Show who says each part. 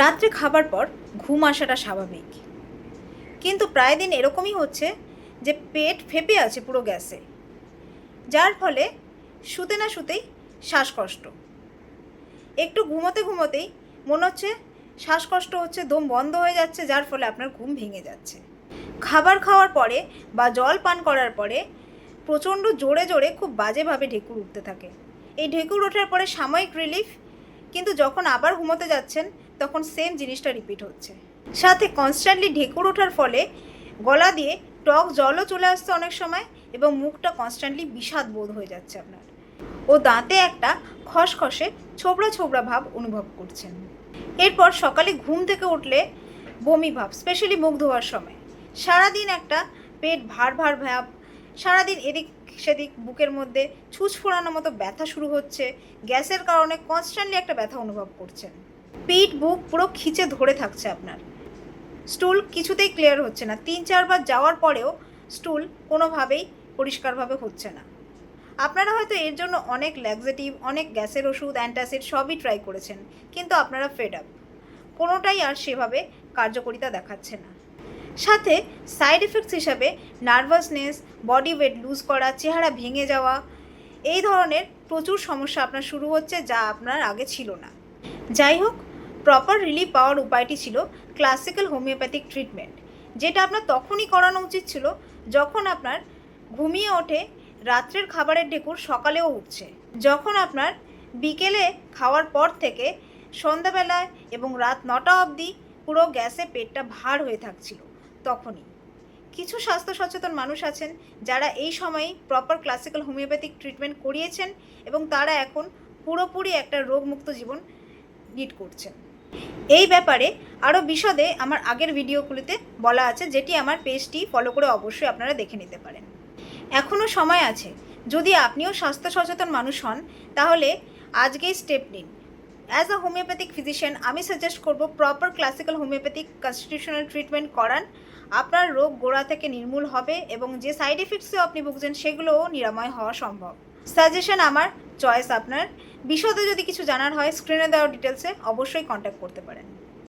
Speaker 1: রাত্রে খাবার পর ঘুম আসাটা স্বাভাবিক, কিন্তু প্রায় দিন এরকমই হচ্ছে যে পেট ফেঁপে আছে পুরো গ্যাসে, যার ফলে শুতে না শুতেই শ্বাসকষ্ট, একটু ঘুমোতে ঘুমোতেই মনে হচ্ছে শ্বাসকষ্ট হচ্ছে, দম বন্ধ হয়ে যাচ্ছে, যার ফলে আপনার ঘুম ভেঙে যাচ্ছে। খাবার খাওয়ার পরে বা জল পান করার পরে প্রচণ্ড জোরে জোরে খুব বাজেভাবে ঢেকুর উঠতে থাকে। এই ঢেকুর ওঠার পরে সাময়িক রিলিফ, কিন্তু যখন আবার ঘুমোতে যাচ্ছেন তখন সেম জিনিসটা রিপিট হচ্ছে। সাথে কনস্ট্যান্টলি ঢেকুর ওঠার ফলে গলা দিয়ে টক জলও চলে আসছে অনেক সময়, এবং মুখটা কনস্ট্যান্টলি বিষাদ বোধ হয়ে যাচ্ছে আপনার, ও দাঁতে একটা খসখসে ছোবড়া ছোবড়া ভাব অনুভব করছেন। এরপর সকালে ঘুম থেকে উঠলে বমি ভাব, স্পেশালি মুখ ধোয়ার সময়। সারাদিন একটা পেট ভার ভার ভাব, সারাদিন এদিক সেদিক বুকের মধ্যে ছুঁচ ফোড়ানোর মতো ব্যথা শুরু হচ্ছে, গ্যাসের কারণে কনস্ট্যান্টলি একটা ব্যথা অনুভব করছেন। পিঠ বুক পুরো খিচে ধরে থাকছে আপনার, স্টুল কিছুতেই ক্লিয়ার হচ্ছে না, 3-4 বার যাওয়ার পরেও স্টুল কোনোভাবেই পরিষ্কারভাবে হচ্ছে না। আপনারা হয়তো এর জন্য অনেক ল্যাক্সেটিভ, অনেক গ্যাসের ওষুধ, অ্যান্টাসিড সবই ট্রাই করেছেন, কিন্তু আপনারা ফেড আপ, কোনোটাই আর সেভাবে কার্যকারিতা দেখাচ্ছে না। সাথে সাইড এফেক্টস হিসাবে নার্ভাসনেস, বডি ওয়েট লুজ করা, চেহারা ভেঙে যাওয়া, এই ধরনের প্রচুর সমস্যা আপনার শুরু হচ্ছে, যা আপনার আগে ছিল না। যাই হোক, প্রপার রিলিফ পাওয়ার উপায়টি ছিল ক্লাসিক্যাল হোমিওপ্যাথিক ট্রিটমেন্ট, যেটা আপনার তখনই করানো উচিত ছিল যখন আপনার ঘুমিয়ে ওঠে রাত্রের খাবারের ঢেকুর সকালেও উঠছে, যখন আপনার বিকেলে খাওয়ার পর থেকে সন্ধ্যাবেলায় এবং রাত 9টা অবধি পুরো গ্যাসে পেটটা ভার হয়ে থাকছিল, তখনই। কিছু স্বাস্থ্য সচেতন মানুষ আছেন যারা এই সময়েই প্রপার ক্লাসিক্যাল হোমিওপ্যাথিক ট্রিটমেন্ট করিয়েছেন, এবং তারা এখন পুরোপুরি একটা রোগমুক্ত জীবন লিড করছেন। এই ব্যাপারে আরও বিশদে আমার আগের ভিডিওগুলিতে বলা আছে, যেটি আমার পেজটি ফলো করে অবশ্যই আপনারা দেখে নিতে পারেন। এখনও সময় আছে, যদি আপনিও স্বাস্থ্য সচেতন মানুষ হন তাহলে আজকেই স্টেপ নিন। অ্যাজ আ হোমিওপ্যাথিক ফিজিশিয়ান আমি সাজেস্ট করব proper classical homeopathic constitutional treatment করান। আপনার রোগ গোড়া থেকে নির্মূল হবে, এবং যে সাইড এফেক্টসেও আপনি ভুগছেন সেগুলোও নিরাময় হওয়া সম্ভব। সাজেশন আমার, চয়েস আপনার। বিশদে যদি কিছু জানার হয় স্ক্রিনে দেওয়া ডিটেলসে অবশ্যই কন্ট্যাক্ট করতে পারেন।